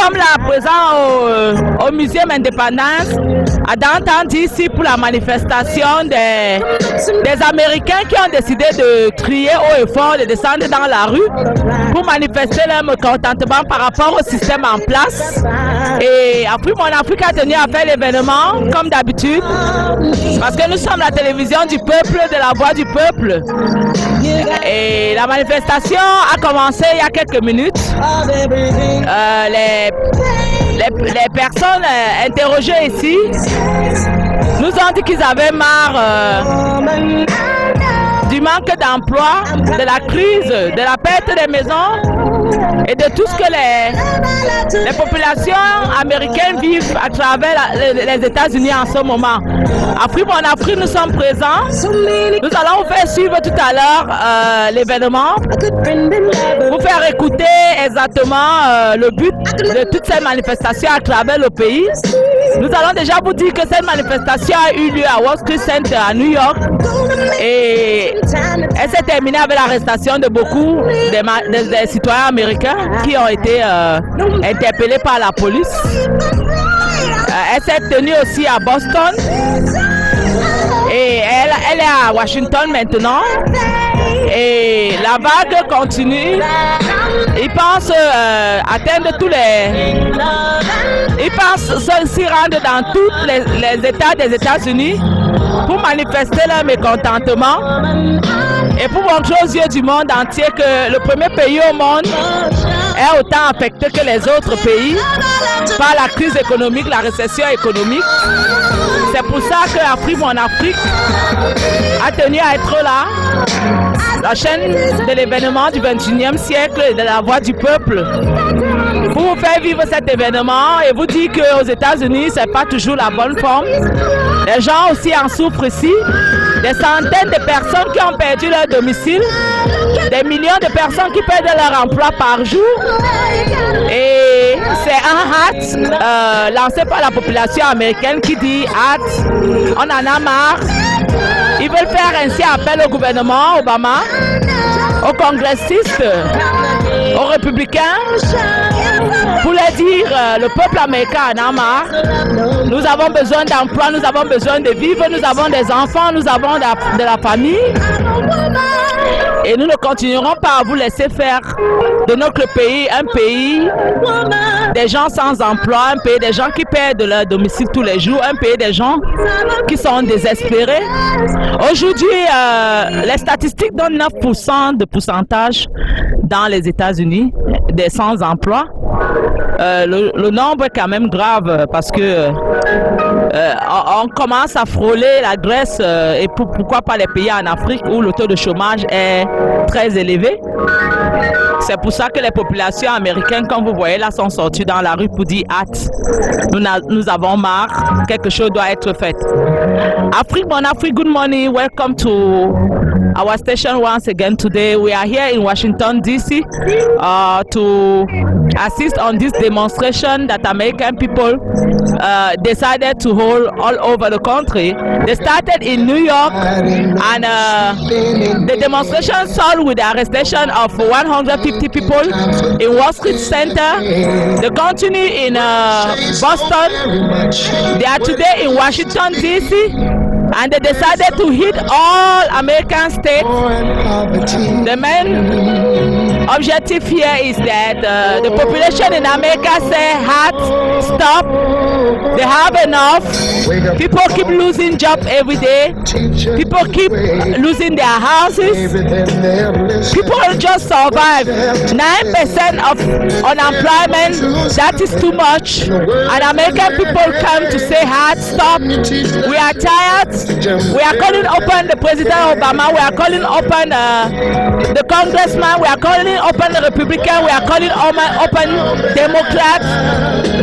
sommes là présents au Muséum Indépendance à Downtown DC pour la manifestation des Américains qui ont décidé de crier haut et fort, de descendre dans la rue pour manifester leur mécontentement par rapport au système en place. Et après, mon Afrique a tenu à faire l'événement comme d'habitude parce que nous sommes la télévision du peuple, de la voix du peuple. Et la manifestation a commencé il y a quelques minutes. Les personnes interrogées ici nous ont dit qu'ils avaient marre du manque d'emploi, de la crise, de la perte des maisons et de tout ce que les populations américaines vivent à travers les États-Unis en ce moment. Afrique, en Afrique, nous sommes présents. Nous allons vous faire suivre tout à l'heure l'événement pour faire écouter exactement le but de toutes ces manifestations à travers le pays. Nous allons déjà vous dire que cette manifestation a eu lieu à Wall Street Center à New York et elle s'est terminée avec l'arrestation de beaucoup des citoyens américains qui ont été interpellés par la police. Elle s'est tenue aussi à Boston et elle est à Washington maintenant. Et la vague continue. Ils pensent atteindre tous les... Ils pensent s'y rendre dans tous les États des États-Unis pour manifester leur mécontentement et pour montrer aux yeux du monde entier que le premier pays au monde est autant affecté que les autres pays par la crise économique, la récession économique. C'est pour ça que Afrique, mon Afrique, a tenu à être là, la chaîne de l'événement du 21e siècle et de la voix du peuple, pour vous faire vivre cet événement et vous dire qu'aux États-Unis, ce n'est pas toujours la bonne forme. Les gens aussi en souffrent ici. Des centaines de personnes qui ont perdu leur domicile, des millions de personnes qui perdent leur emploi par jour. Et c'est un hâte lancé par la population américaine qui dit hâte, on en a marre. Ils veulent faire ainsi appel au gouvernement Obama, aux congressistes, aux républicains, pour leur dire le peuple américain en a marre. Nous avons besoin d'emploi, nous avons besoin de vivre, nous avons des enfants, nous avons de la famille. Et nous ne continuerons pas à vous laisser faire de notre pays un pays des gens sans emploi, un pays des gens qui perdent leur domicile tous les jours, un pays des gens qui sont désespérés. Aujourd'hui, les statistiques donnent 9% de pourcentage dans les États-Unis des sans-emploi. Le nombre est quand même grave parce que on commence à frôler la Grèce et pourquoi pas les pays en Afrique où le taux de chômage est très élevé. C'est pour ça que les populations américaines, comme vous voyez là, sont sorties dans la rue pour dire hâte. Nous avons marre, quelque chose doit être fait. Afrique, mon Afrique, good morning. Welcome to our station once again today. We are here in Washington, D.C. To assist on this demonstration that American people decided to hold all over the country. They started in New York and the demonstration started with the arrestation of 150 people in Wall Street Center. They continue in Boston. They are today in Washington, D.C. and they decided to hit all American states. The main objective here is that the population in America say, stop, they have enough. People keep losing jobs every day. People keep losing their houses. People just survive. 9% of unemployment, that is too much. And American people come to say, stop, we are tired. We are calling open the President Obama, we are calling open the Congressman, we are calling open the Republican, we are calling open Democrats.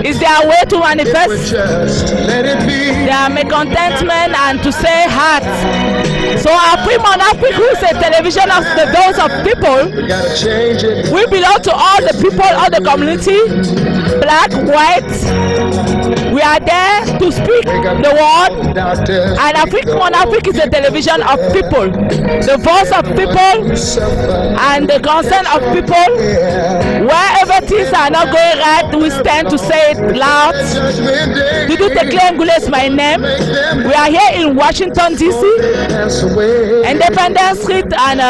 It's their way to manifest their malcontentment and to say heart. So Afrique Mon Afrique is a television of the voice of people. We belong to all the people, all the community, black, white. We are there to speak the word. And Afrique Mon Afrique is a television of people, the voice of people and the concern of people. Wherever things are not going right, we stand to say it loud. Dudu Tekle Ngule is my name. We are here in Washington, D.C., Independence Street and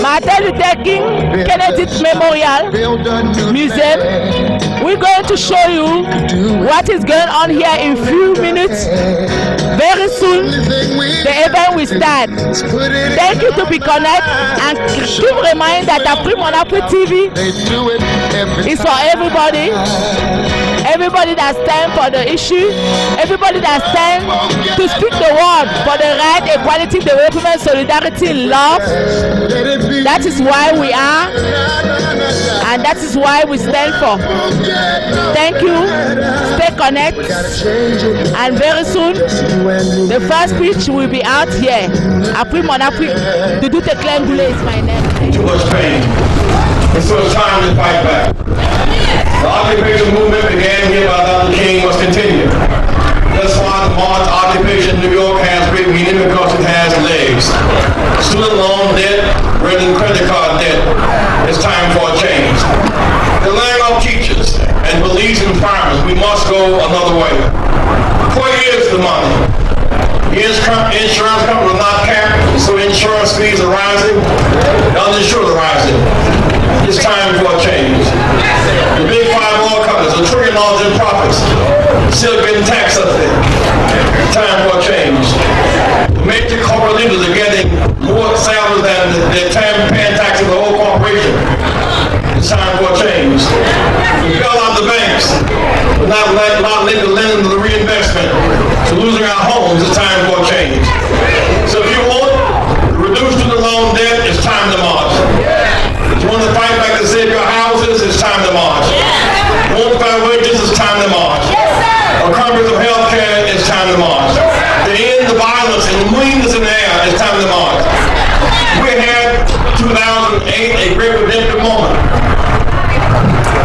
Martin Luther King Kennedy Memorial Museum. We're going to show you what is going on here in few minutes. Very soon, the event will start. Thank you to be connected and keep reminding that Afrique Mon Afrique TV is for everybody. Everybody that stands for the issue, everybody that stands to speak the word for the right, equality, development, solidarity, love. That is why we are, and that is why we stand for. Thank you. Stay connected, and very soon the first speech will be out here. Afrique Mon Afrique. Dudu Tekle Ngule is my name. Too much pain. And so it's time to fight back. The occupation movement began here by Dr. King must continue. Thus far, the march occupation in New York has great meaning because it has legs. Student loan debt, renting credit card debt. It's time for a change. The laying off teachers and police and firemen, we must go another way. Where is the money? The insurance company will not cap, so insurance fees are rising. The uninsured are rising. It's time for a change. The big five oil companies, $1 trillion in profits, still getting tax subsidy. Time for a change. The major corporate leaders are getting more salaries than they're paying taxes for the whole corporation. It's time for a change. We bail out the banks, but not lending to the reinvestment, to losing our homes. It's time for a change. So if you want to reduce student loan debt, it's time to march. If you want to fight back to save your houses, it's time to march. If you want to fight wages, it's time to march. A comprehensive health care, it's time to march. To end the violence and meanness in the air, it's time to march. We had 2008 a great redemptive moment.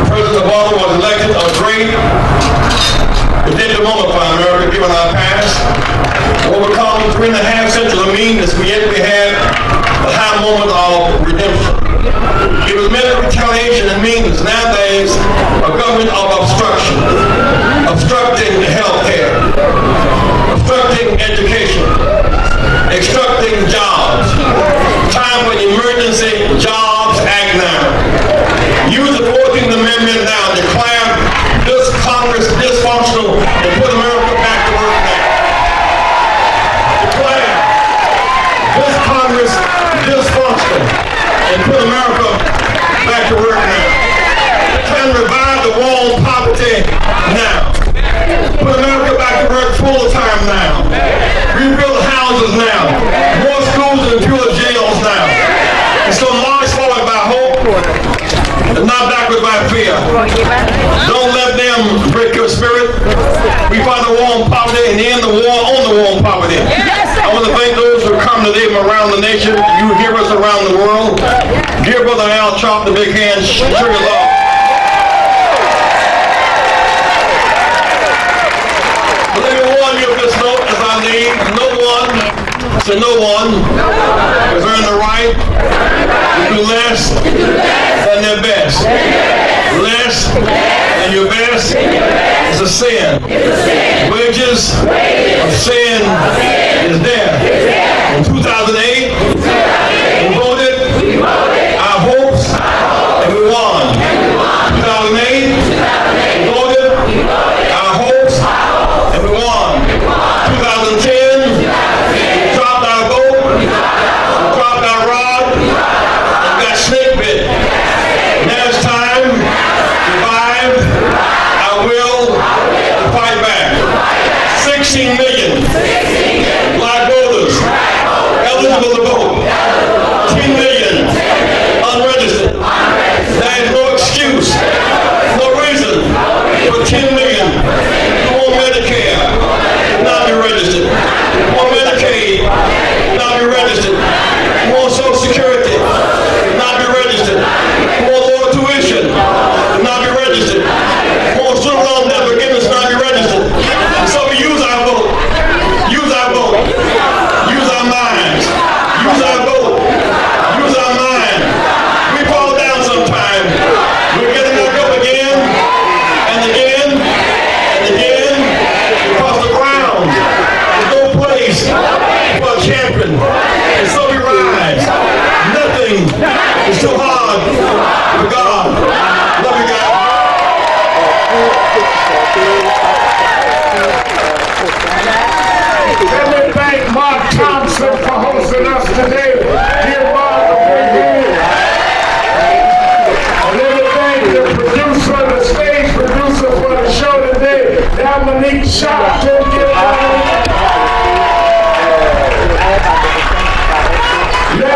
President Obama was elected a great redemptive moment for America, given our past. What we're calling 3.5 centuries of meanness, yet we had a high moment of redemption. It was met with retaliation and meanness. Nowadays, a government of obstruction, obstructing health care, obstructing education, obstructing jobs. Time for an emergency jobs act now. Use the 14th Amendment now. Declare this Congress dysfunctional and put America back to work now. Declare this Congress dysfunctional and put America back to work now. Can revive the war on poverty now. Put America back to work full time now. Rebuild houses now. More schools and fewer jails now. And so march forward by hope and not backward by fear. Don't let them break your spirit. We fight the war on poverty and end the war on the war on poverty. I want to thank those who come today from around the nation. You hear us around the world. Dear Brother Al Chop, the big hand, sugar love. But let me warn you of this note as I leave. No one has earned the right to do less than their best. Less than your best is a sin. Wages of sin is death. In 2008, we voted our hopes and we won. 2008, we voted our hopes and we won. 2010, we dropped our vote, we dropped our rod, and got snake bit. Now it's time to revive our will to fight back. 16 million black voters eligible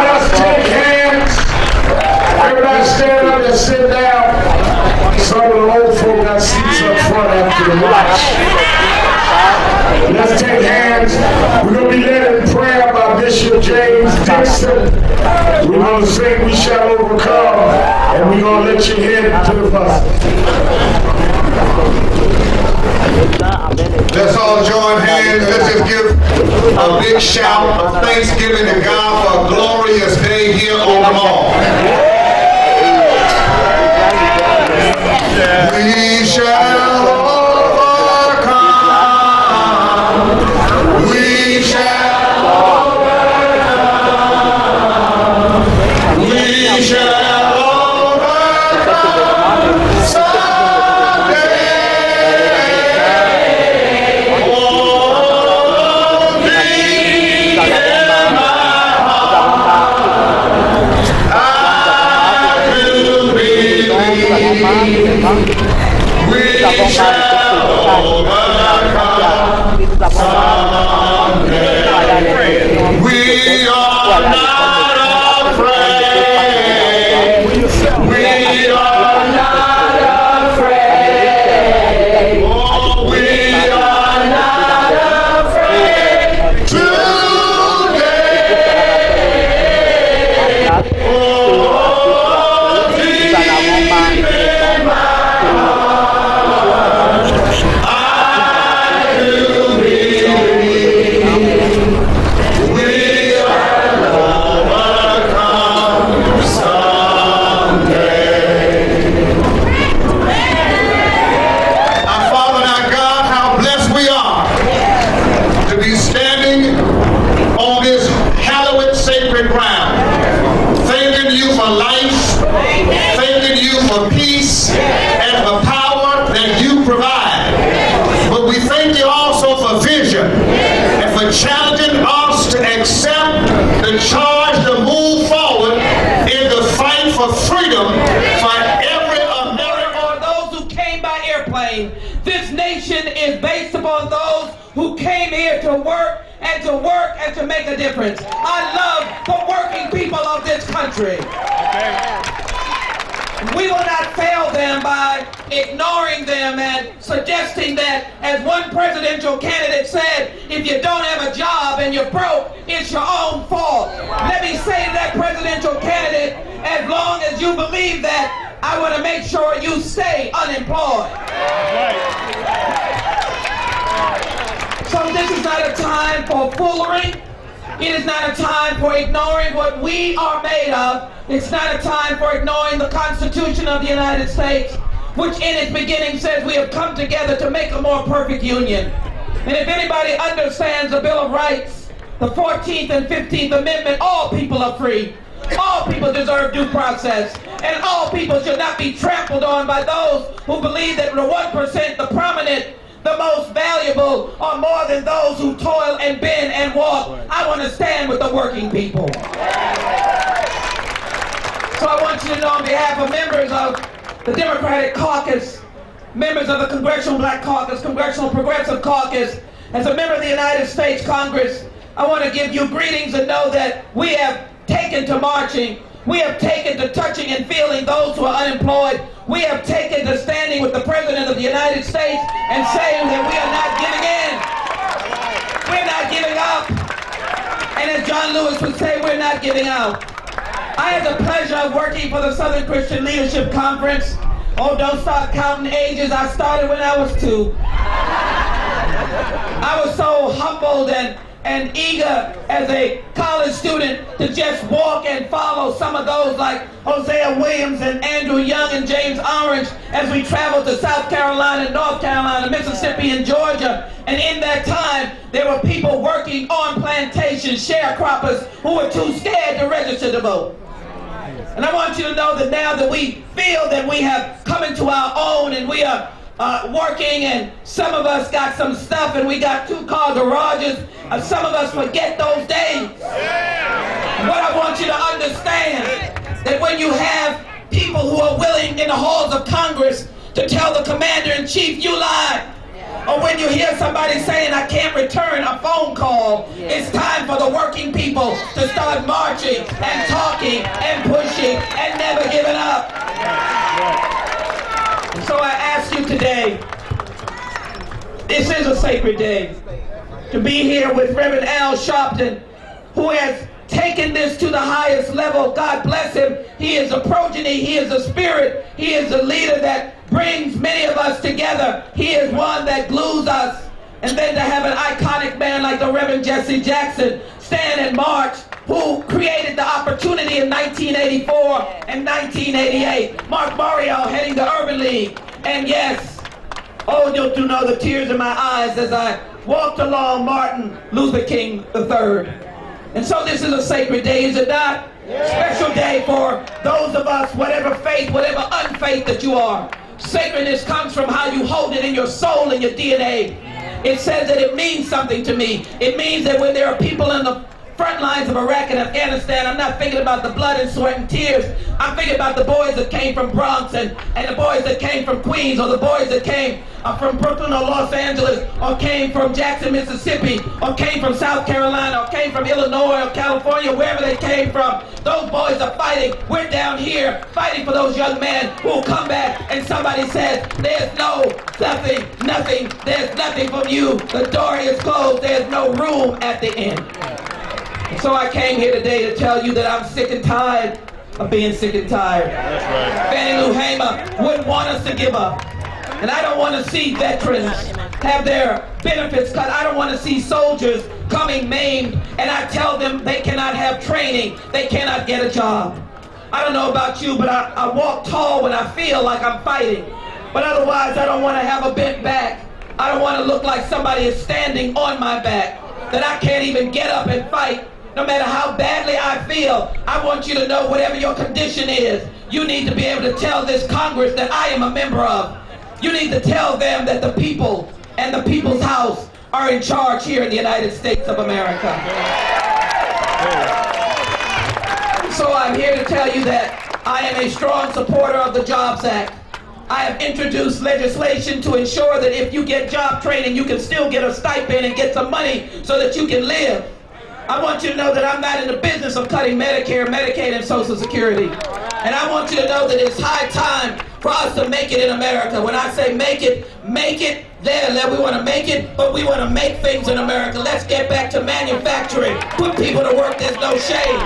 let us take hands. Everybody stand up and sit down. Some of the old folk got seats up front after the march. Let's take hands. We're going to be led in prayer by Bishop James Dixon. We're going to sing We Shall Overcome, and we're going to let you head to the bus. Let's all join hands. Let's just give a big shout of thanksgiving to God for a glorious day here on the mall. We shall overcome. We shall overcome. We shall overcome someday. Oh, deep in my heart, I do believe. We shall overcome someday. We are not afraid. We are not afraid. Oh, we are not afraid today. Oh, deep in my I do believe we shall overcome someday. Our Father and our God, how blessed we are to be standing on this hallowed sacred ground. Thanking you for life, thanking you for peace and for power that you provide. But we thank you also for vision and for challenging us to accept the charge to move forward in the fight for freedom for every American. For those who came by airplane, this nation is based upon those who came here to work and to make a difference. I love the working people of this country. We will not fail them by ignoring them and suggesting that, as one presidential candidate said, if you don't have a job and you're broke, it's your own fault. Let me say to that presidential candidate, as long as you believe that, I want to make sure you stay unemployed. So this is not a time for foolery. It is not a time for ignoring what we are made of. It's not a time for ignoring the Constitution of the United States, which in its beginning says we have come together to make a more perfect union. And if anybody understands the Bill of Rights, the 14th and 15th Amendment, all people are free. All people deserve due process. And all people should not be trampled on by those who believe that the 1%, the prominent, the most valuable, are more than those who toil and bend and walk. I want to stand with the working people. So I want you to know, on behalf of members of the Democratic Caucus, members of the Congressional Black Caucus, Congressional Progressive Caucus, as a member of the United States Congress, I want to give you greetings and know that we have taken to marching. We have taken to touching and feeling those who are unemployed. We have taken to standing with the President of the United States and saying that we are not giving in. We're not giving up. And as John Lewis would say, we're not giving out. I had the pleasure of working for the Southern Christian Leadership Conference. Oh, don't start counting ages. I started when I was 2. I was so humbled and eager as a college student to just walk and follow some of those like Hosea Williams and Andrew Young and James Orange as we traveled to South Carolina, North Carolina, Mississippi, and Georgia. And in that time, there were people working on plantations, sharecroppers, who were too scared to register to vote. And I want you to know that now that we feel that we have come into our own and we are working, and some of us got some stuff and we got 2-car garages, some of us forget those days. What I want you to understand, that when you have people who are willing in the halls of Congress to tell the commander-in-chief, you lied. Or when you hear somebody saying, I can't return a phone call, it's time for the working people to start marching and talking and pushing and never giving up. And so I ask you today, this is a sacred day, to be here with Reverend Al Sharpton, who has taken this to the highest level. God bless him. He is a progeny. He is a spirit. He is a leader that brings many of us together. He is one that glues us. And then to have an iconic man like the Reverend Jesse Jackson stand and march, who created the opportunity in 1984 and 1988. Mark Mario heading the Urban League. And yes, oh, don't you know the tears in my eyes as I walked along Martin Luther King III. And so this is a sacred day, is it not? Special day for those of us, whatever faith, whatever unfaith that you are. Sacredness comes from how you hold it in your soul and your DNA. It says that it means something to me. It means that when there are people in the front lines of Iraq and Afghanistan, I'm not thinking about the blood and sweat and tears. I'm thinking about the boys that came from Bronx and the boys that came from Queens, or the boys that came from Brooklyn or Los Angeles, or came from Jackson, Mississippi, or came from South Carolina, or came from Illinois or California, wherever they came from. Those boys are fighting. We're down here fighting for those young men who will come back and somebody says, there's nothing, there's nothing from you. The door is closed. There's no room at the end. So I came here today to tell you that I'm sick and tired of being sick and tired. That's right. Fannie Lou Hamer wouldn't want us to give up. And I don't want to see veterans have their benefits cut. I don't want to see soldiers coming maimed and I tell them they cannot have training, they cannot get a job. I don't know about you, but I walk tall when I feel like I'm fighting. But otherwise, I don't want to have a bent back. I don't want to look like somebody is standing on my back, that I can't even get up and fight. No matter how badly I feel, I want you to know whatever your condition is, you need to be able to tell this Congress that I am a member of. You need to tell them that the people and the people's house are in charge here in the United States of America. So I'm here to tell you that I am a strong supporter of the Jobs Act. I have introduced legislation to ensure that if you get job training, you can still get a stipend and get some money so that you can live. I want you to know that I'm not in the business of cutting Medicare, Medicaid, and Social Security. And I want you to know that it's high time for us to make it in America. When I say make it there. We want to make it, but we want to make things in America. Let's get back to manufacturing. Put people to work. There's no shame.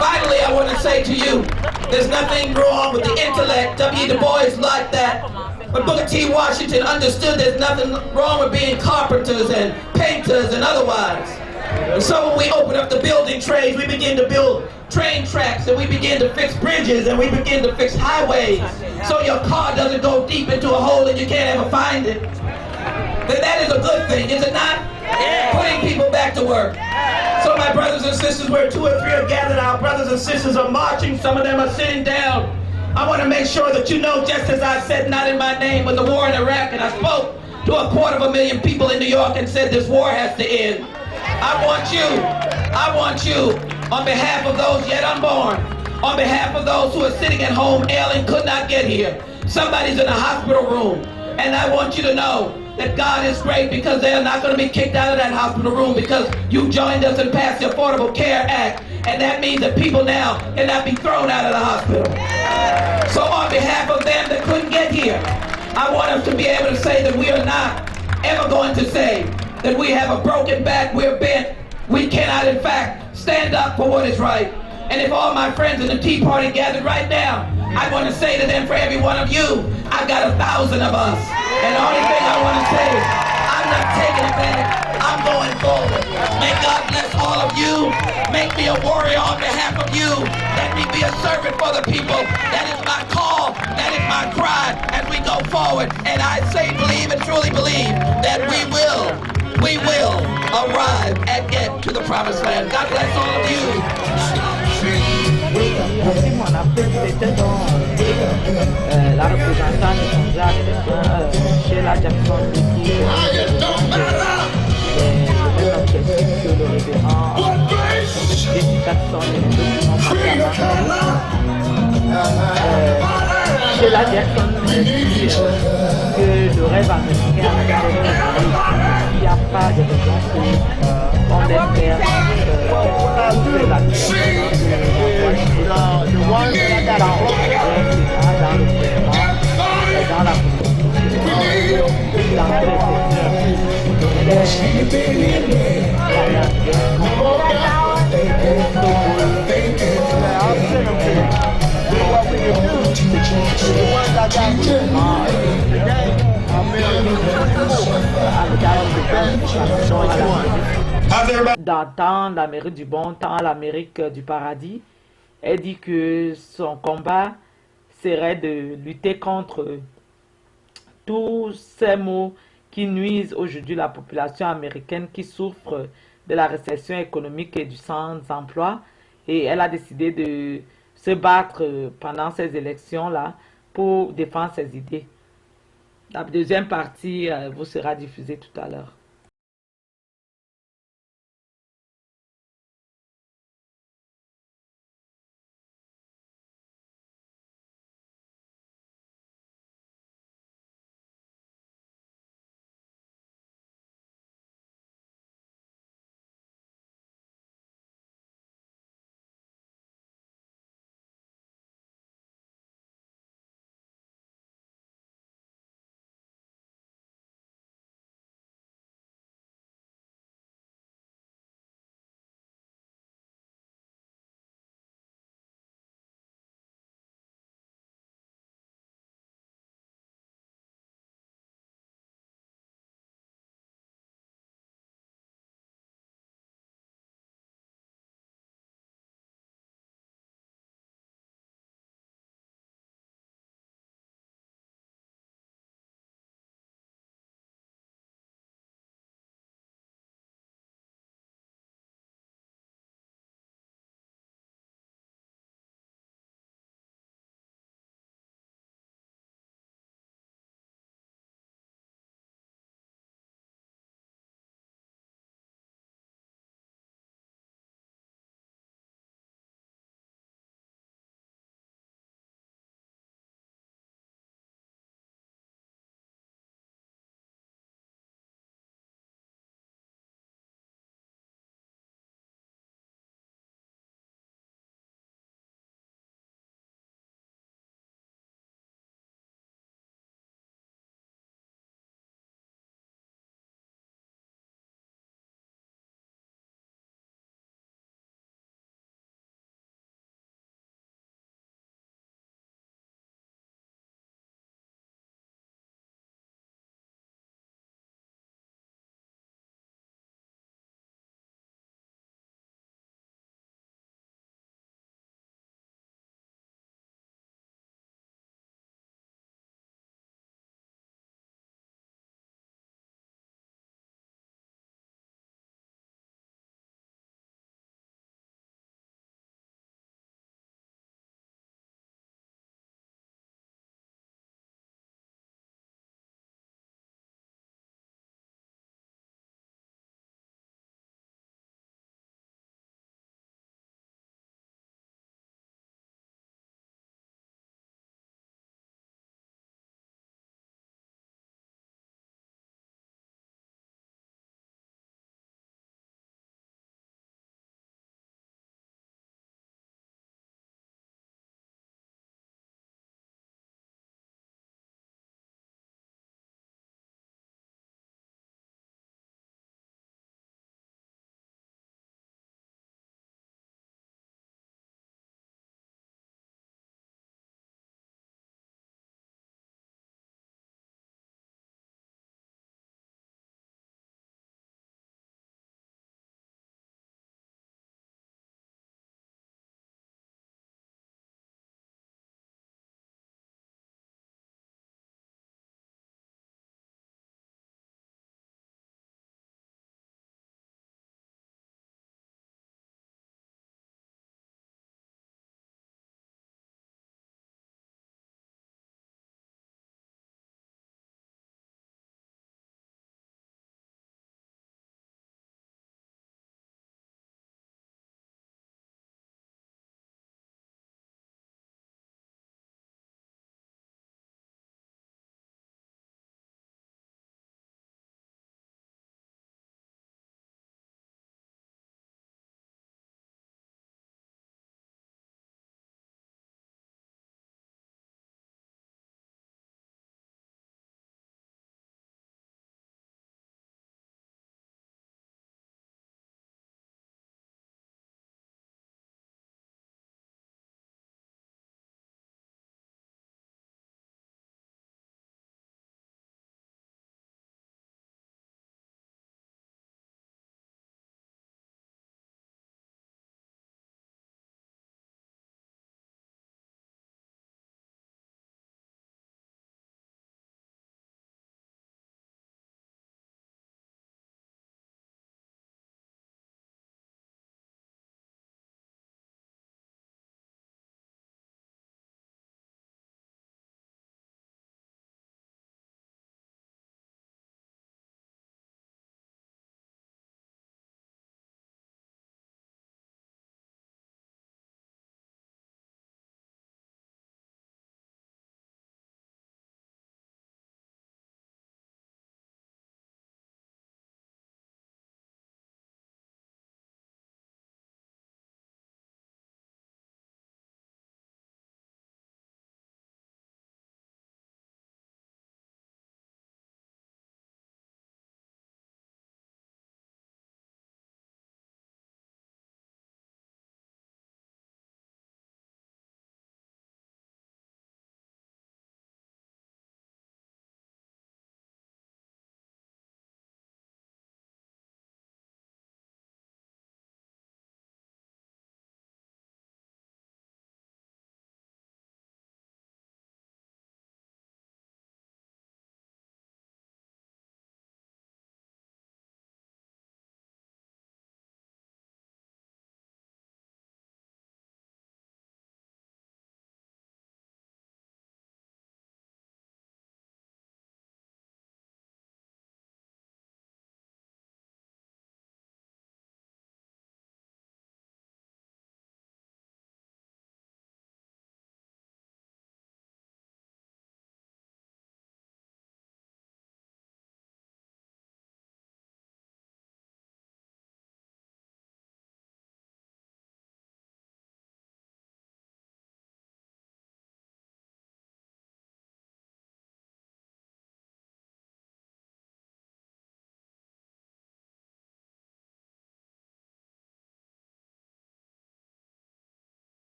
Finally, I want to say to you, there's nothing wrong with the intellect. W. Du Bois liked that. But Booker T. Washington understood there's nothing wrong with being carpenters and painters and otherwise. And so when we open up the building trades, we begin to build train tracks, and we begin to fix bridges, and we begin to fix highways, so your car doesn't go deep into a hole and you can't ever find it. Then that is a good thing, is it not? Putting people back to work. So my brothers and sisters, where 2 or 3 are gathered, our brothers and sisters are marching, some of them are sitting down. I want to make sure that you know, just as I said, not in my name, but the war in Iraq, and I spoke to 250,000 people in New York and said this war has to end. I want you, on behalf of those yet unborn, on behalf of those who are sitting at home ailing, could not get here. Somebody's in a hospital room, and I want you to know that God is great, because they are not going to be kicked out of that hospital room because you joined us and passed the Affordable Care Act, and that means that people now cannot be thrown out of the hospital. So on behalf of them that couldn't get here, I want us to be able to say that we are not ever going to say that we have a broken back, we're bent. We cannot, in fact, stand up for what is right. And if all my friends in the Tea Party gathered right now, I want to say to them, for every one of you, I've got 1,000 of us. And the only thing I want to say is, I'm not taking it back, I'm going forward. May God bless all of you. Make me a warrior on behalf of you. Let me be a servant for the people. That is my call, that is my cry as we go forward. And I say, believe and truly believe that we will arrive and get to the promised land. God bless all of you. La rappresentante mondiale Sheila Jackson Jessica Jackson c'est la personne qui dit que le rêve américain il n'y a pas de raison qu'on espère trouver la dans la dans l'Amérique du bon temps, l'Amérique du paradis. Elle dit que son combat serait de lutter contre tous ces maux qui nuisent aujourd'hui la population américaine qui souffre de la récession économique et du sans-emploi. Et elle a décidé de se battre pendant ces élections-là pour défendre ses idées. La deuxième partie vous sera diffusée tout à l'heure.